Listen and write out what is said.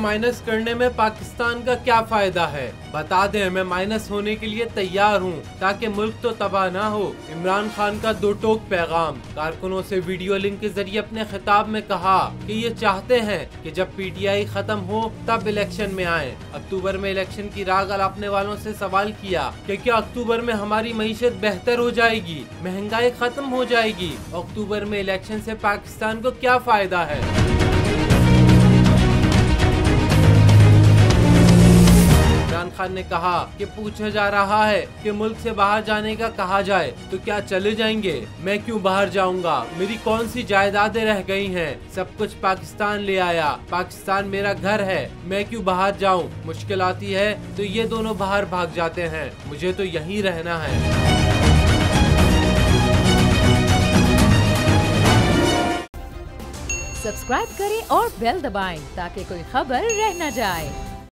Minus करने में पाकिस्तान का क्या फायदा है? बता दें, मैं माइनस होने के लिए तैयार हूं ताकि मुल्क तो तबाह ना हो। इमरान खान का दो टोक पैगाम। कारकुनों से वीडियो लिंक के जरिए अपने खिताब में कहा कि ये चाहते हैं कि जब PTI खत्म हो तब इलेक्शन में आए। अक्टूबर में इलेक्शन की राह गलापने वालों से सवाल किया कि क्या अक्टूबर में हमारी मईशत बेहतर हो जाएगी, महंगाई खत्म हो जाएगी? अक्टूबर में इलेक्शन से पाकिस्तान को क्या फायदा है? इमरान खान ने कहा कि पूछा जा रहा है कि मुल्क से बाहर जाने का कहा जाए तो क्या चले जाएंगे? मैं क्यों बाहर जाऊंगा? मेरी कौन सी जायदादें रह गई हैं? सब कुछ पाकिस्तान ले आया। पाकिस्तान मेरा घर है, मैं क्यों बाहर जाऊं? मुश्किल आती है तो ये दोनों बाहर भाग जाते हैं, मुझे तो यहीं रहना है। सब्सक्राइब करें और बेल दबाएं ताकि कोई खबर रह न जाए।